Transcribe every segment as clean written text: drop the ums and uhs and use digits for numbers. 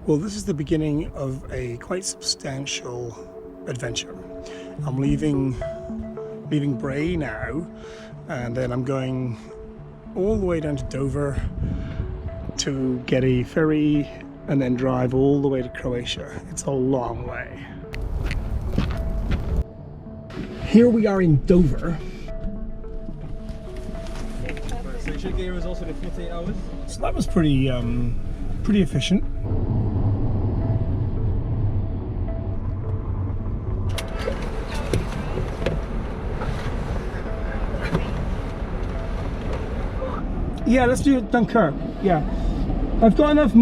Well, this is the beginning of a quite substantial adventure. I'm leaving Bray now, and then I'm going all the way down to Dover to get a ferry and then drive all the way to Croatia. It's a long way. Here we are in Dover. So you should give us also the 48 hours? So that was pretty efficient. Yeah, let's do Dunkirk. Yeah, I've got enough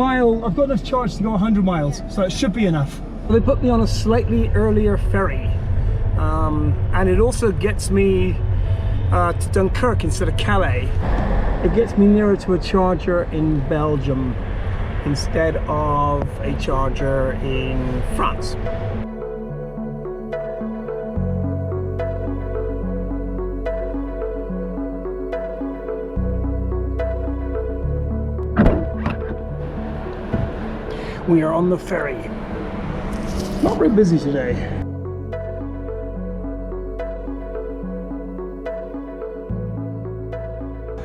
charge to go 100 miles, so it should be enough. They put me on a slightly earlier ferry, and it also gets me to Dunkirk instead of Calais. It gets me nearer to a charger in Belgium instead of a charger in France. We are on the ferry. Not very busy today.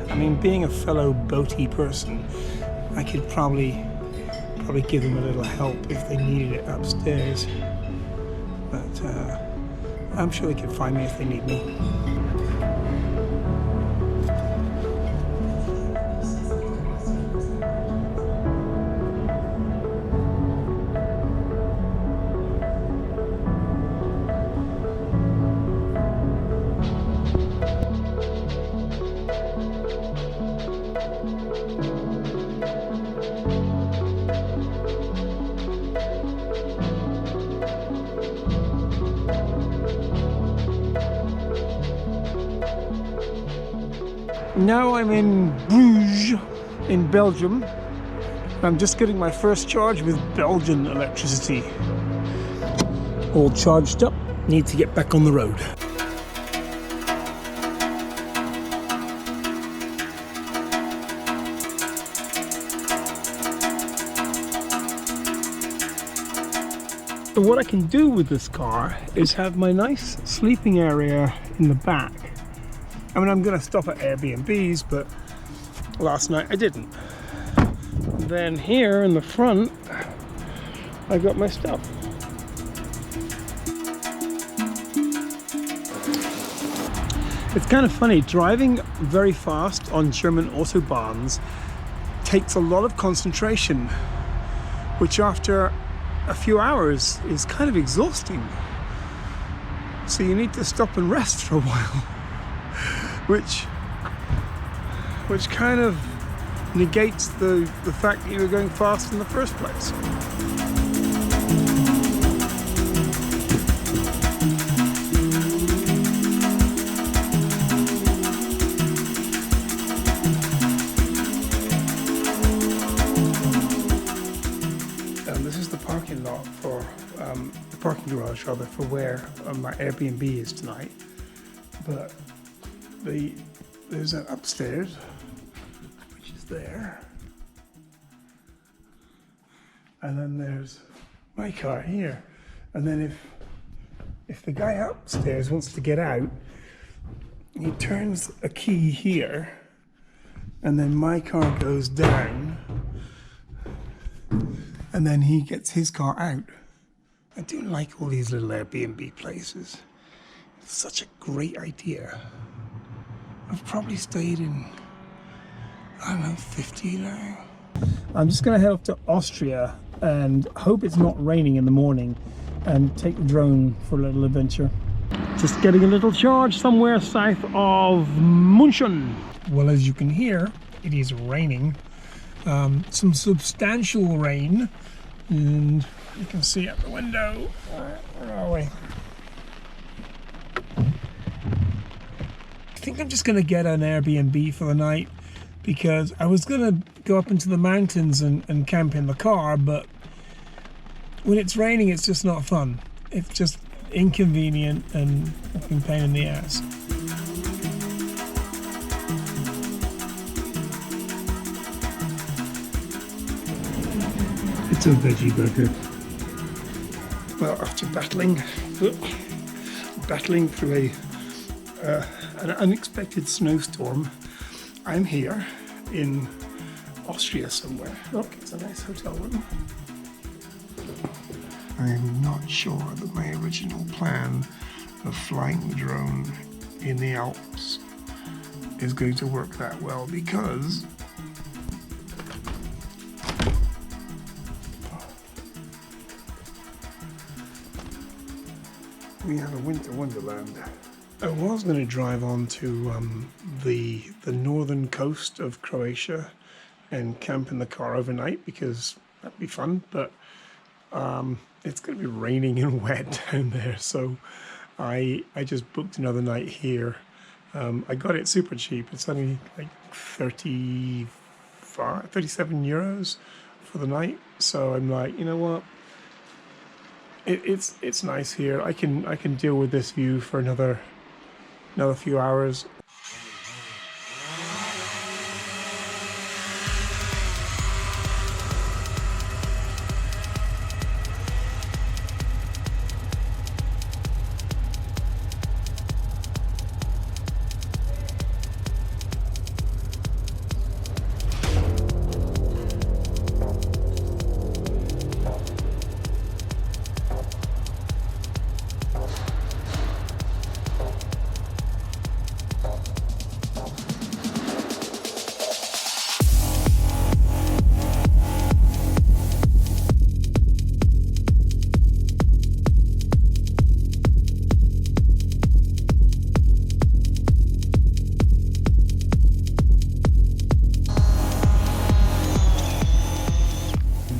I mean, being a fellow boaty person, I could probably give them a little help if they needed it upstairs. But I'm sure they could find me if they need me. Now I'm in Bruges, in Belgium. I'm just getting my first charge with Belgian electricity. All charged up, need to get back on the road. So what I can do with this car is have my nice sleeping area in the back. I mean, I'm going to stop at Airbnbs, but last night I didn't. Then here in the front, I got my stuff. It's kind of funny, driving very fast on German autobahns takes a lot of concentration, which after a few hours is kind of exhausting. So you need to stop and rest for a while. Which kind of negates the fact that you were going fast in the first place. And this is the parking lot for the parking garage rather for where my Airbnb is tonight. But there's an upstairs, which is there, and then there's my car here. And then if the guy upstairs wants to get out, he turns a key here, and then my car goes down, and then he gets his car out. I do like all these little Airbnb places. It's such a great idea. I've probably stayed in, I don't know, 50 now. I'm just going to head up to Austria and hope it's not raining in the morning and take the drone for a little adventure. Just getting a little charge somewhere south of München. Well, as you can hear, it is raining. Some substantial rain, and you can see out the window. Where are we? I think I'm just going to get an Airbnb for the night, because I was going to go up into the mountains and camp in the car, but when it's raining it's just not fun. It's just inconvenient and a fucking pain in the ass. potato veggie burger. Well, after battling through an unexpected snowstorm, I'm here in Austria somewhere. Look, it's a nice hotel room. I'm not sure that my original plan of flying the drone in the Alps is going to work that well, because we have a winter wonderland. I was going to drive on to the northern coast of Croatia and camp in the car overnight, because that'd be fun, but it's going to be raining and wet down there, so I just booked another night here. I got it super cheap. It's only like 37 euros for the night, so I'm like, you know what? It's nice here. I can deal with this view for another few hours.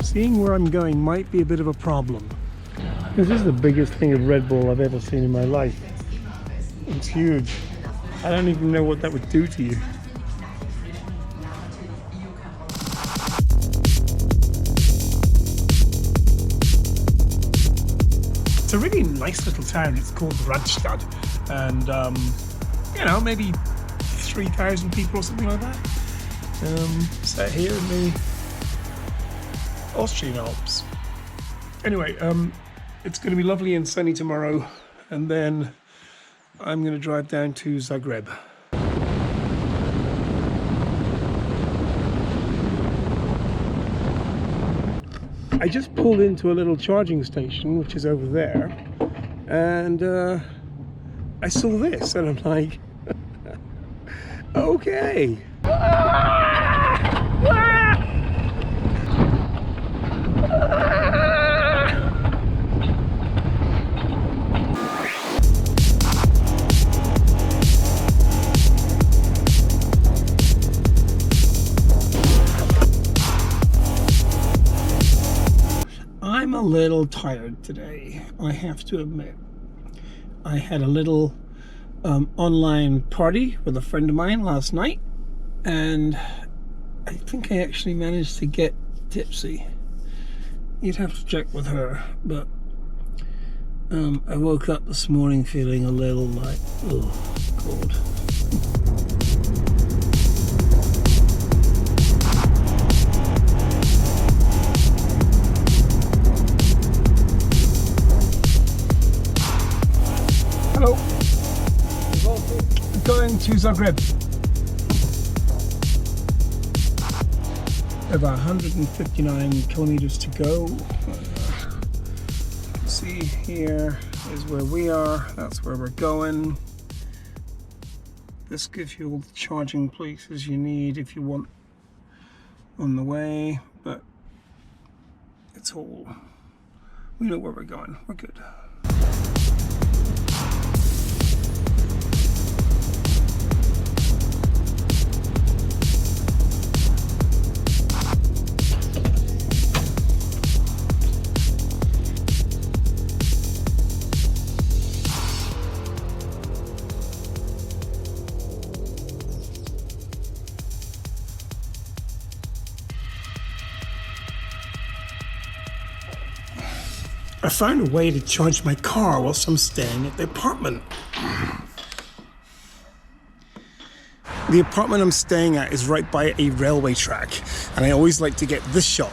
Seeing where I'm going might be a bit of a problem. This is the biggest thing of Red Bull I've ever seen in my life. It's huge. I don't even know what that would do to you. It's a really nice little town. It's called Radstad, and you know, maybe 3,000 people or something like that. Set here in the Austrian Alps. Anyway, it's going to be lovely and sunny tomorrow, and then I'm going to drive down to Zagreb. I just pulled into a little charging station, which is over there, and I saw this, and I'm like, okay. I'm a little tired today, I have to admit. I had a little online party with a friend of mine last night, and I think I actually managed to get tipsy. You'd have to check with her, but I woke up this morning feeling a little like, oh, cold. Hello. Going to Zagreb. About 159 kilometers to go. See, here is where we are. That's where we're going. This gives you all the charging places you need if you want on the way, but it's all, we know where we're going. We're good. I found a way to charge my car whilst I'm staying at the apartment. The apartment I'm staying at is right by a railway track, and I always like to get this shot.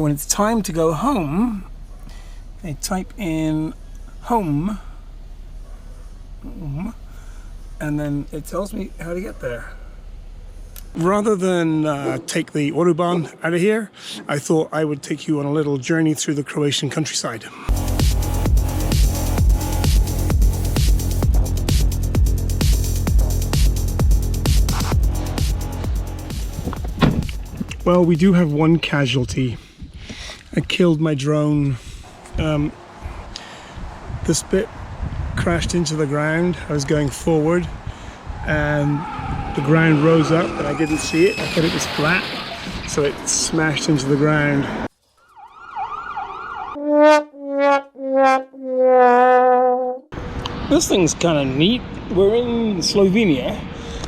When it's time to go home, they type in home, and then it tells me how to get there. Rather than take the Autobahn out of here, I thought I would take you on a little journey through the Croatian countryside. Well, we do have one casualty. I killed my drone. This bit crashed into the ground. I was going forward and the ground rose up and I didn't see it. I thought it was flat, so it smashed into the ground. This thing's kind of neat. We're in Slovenia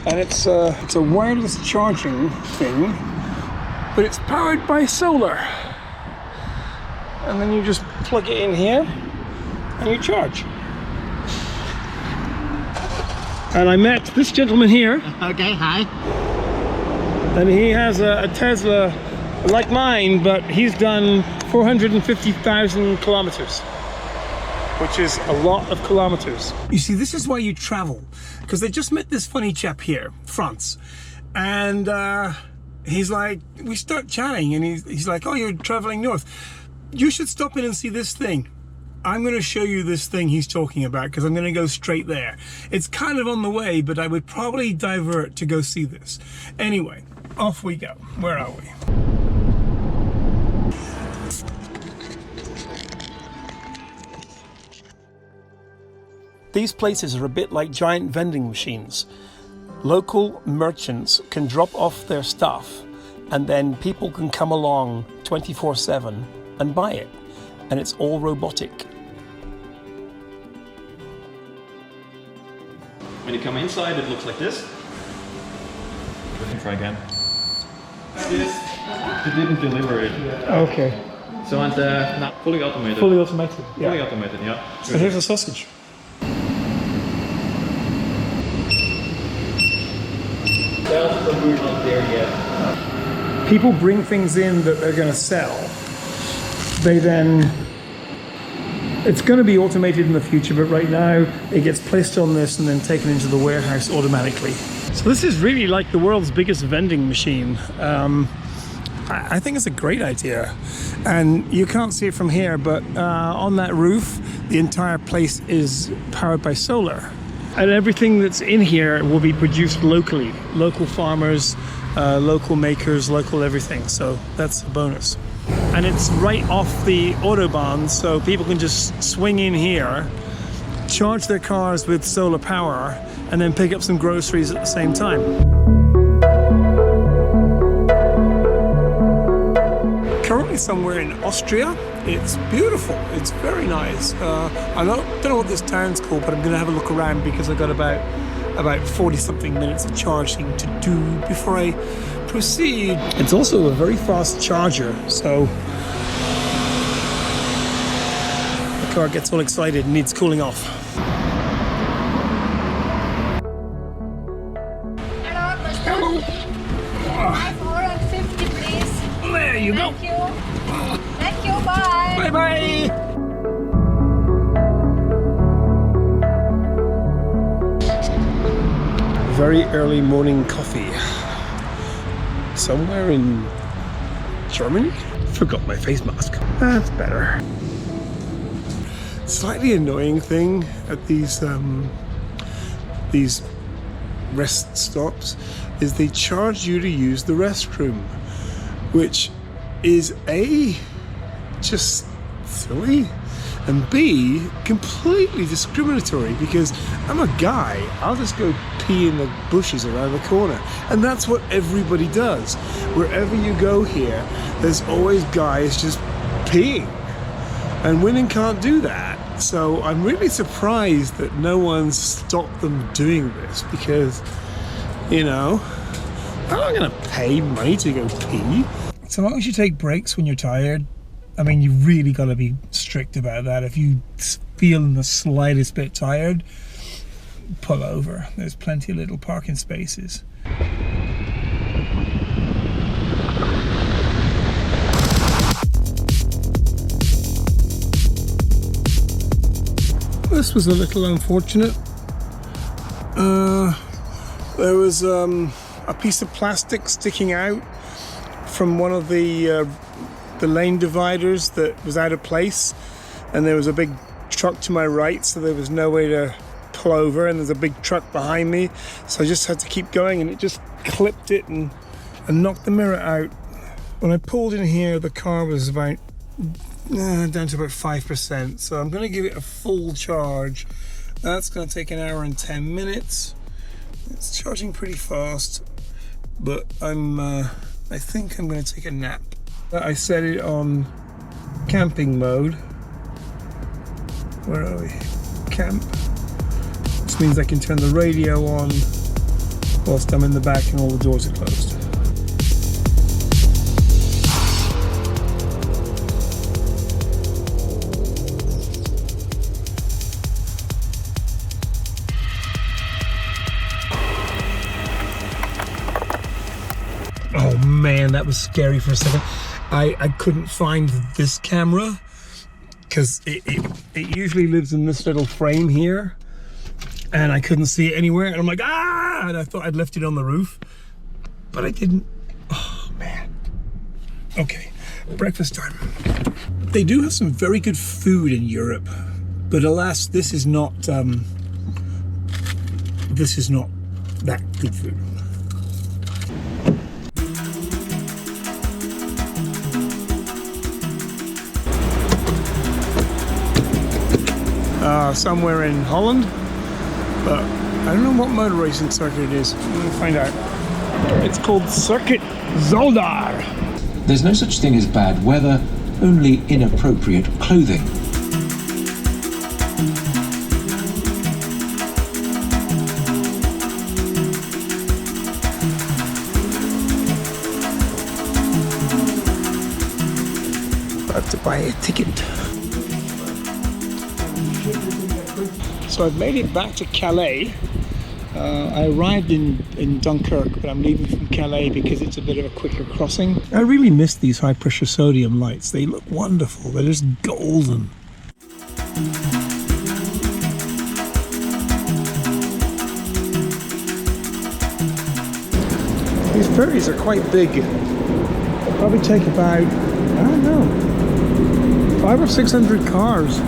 and it's a wireless charging thing, but it's powered by solar. And then you just plug it in here and you charge. And I met this gentleman here. Okay, hi. And he has a Tesla like mine, but he's done 450,000 kilometers, which is a lot of kilometers. You see, this is why you travel, because they just met this funny chap here, France, and he's like, we start chatting, and he's like, oh, you're traveling north. You should stop in and see this thing. I'm going to show you this thing he's talking about because I'm going to go straight there. It's kind of on the way, but I would probably divert to go see this. Anyway, off we go. Where are we? These places are a bit like giant vending machines. Local merchants can drop off their stuff and then people can come along 24/7 and buy it. And it's all robotic. When you come inside, it looks like this. We can try again. This, it didn't deliver it. Okay. So and not fully automated. Fully automated. Yeah. Fully automated, yeah. So here's a sausage. Well, but we're not there yet. People bring things in that they're going to sell. They then, it's going to be automated in the future, but right now it gets placed on this and then taken into the warehouse automatically. So this is really like the world's biggest vending machine. I think it's a great idea. And you can't see it from here, but on that roof, the entire place is powered by solar. And everything that's in here will be produced locally. Local farmers, local makers, local everything. So that's a bonus. And it's right off the Autobahn, so people can just swing in here, charge their cars with solar power, and then pick up some groceries at the same time. Currently somewhere in Austria. It's beautiful, it's very nice. I don't know what this town's called, but I'm gonna have a look around because I've got about 40-something minutes of charging to do before I proceed. It's also a very fast charger, so the car gets all excited and needs cooling off. Hello. 550, please. There you go. Thank you. Thank you. Bye. Bye bye. Very early morning coffee. Somewhere in Germany? Forgot my face mask. That's better. Slightly annoying thing at these rest stops is they charge you to use the restroom, which is A, just silly, and B, completely discriminatory because I'm a guy, I'll just go pee in the bushes around the corner. And that's what everybody does. Wherever you go here, there's always guys just peeing. And women can't do that. So I'm really surprised that no one's stopped them doing this because, you know, I'm not gonna pay money to go pee. So long as you take breaks when you're tired, I mean, you really got to be strict about that. If you feel the slightest bit tired, pull over. There's plenty of little parking spaces. This was a little unfortunate. There was a piece of plastic sticking out from one of the lane dividers that was out of place, and there was a big truck to my right, so there was no way to pull over, and there's a big truck behind me, so I just had to keep going, and it just clipped it and knocked the mirror out. When I pulled in here, the car was about down to about 5%, so I'm going to give it a full charge. That's going to take an hour and 10 minutes. It's charging pretty fast, but I think I'm going to take a nap. I set it on camping mode. Where are we? Camp. This means I can turn the radio on whilst I'm in the back and all the doors are closed. Oh man, that was scary for a second. I couldn't find this camera because it usually lives in this little frame here, and I couldn't see it anywhere, and I'm like, ah! And I thought I'd left it on the roof, but I didn't. Oh man. Okay, breakfast time. They do have some very good food in Europe, but alas, this is not that good food. Somewhere in Holland, but I don't know what motor racing circuit it is. I'm gonna find out. It's called Circuit Zoldar. There's no such thing as bad weather, only inappropriate clothing. I have to buy a ticket. So I've made it back to Calais. I arrived in Dunkirk, but I'm leaving from Calais because it's a bit of a quicker crossing. I really miss these high pressure sodium lights. They look wonderful. They're just golden. These ferries are quite big. They'll probably take about, I don't know, 500 or 600 cars.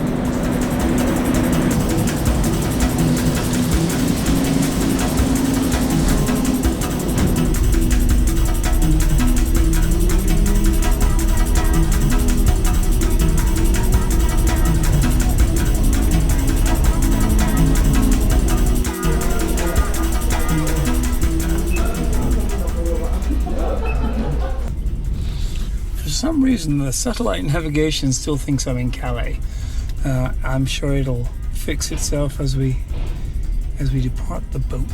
For some reason, the satellite navigation still thinks I'm in Calais. I'm sure it'll fix itself as we depart the boat.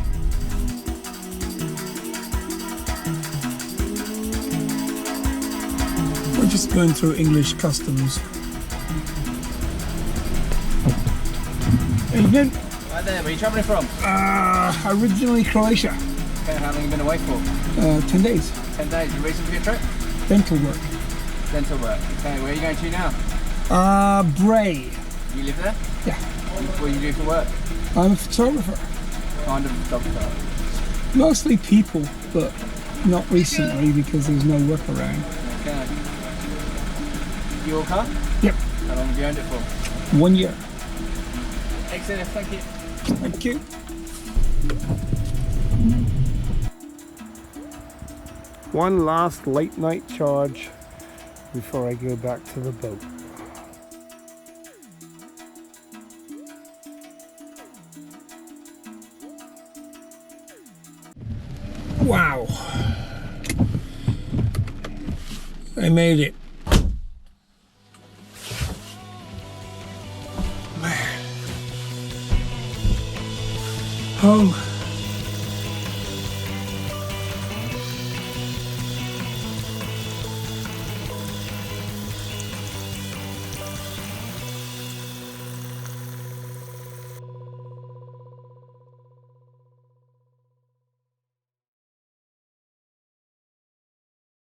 We're just going through English customs. Evening. Right there, where are you travelling from? Originally Croatia. Okay, how long have you been away for? 10 days. 10 days. The reason for your trip? Dental work. Dental work. Okay, where are you going to now? Bray. You live there? Yeah. What do you do for work? I'm a photographer. Kind of photographer. Mostly people, but not recently because there's no work around. Okay. Your car? Yep. How long have you owned it for? 1 year. Excellent, thank you. Thank you. One last late night charge before I go back to the boat. Wow. I made it. Man. Home.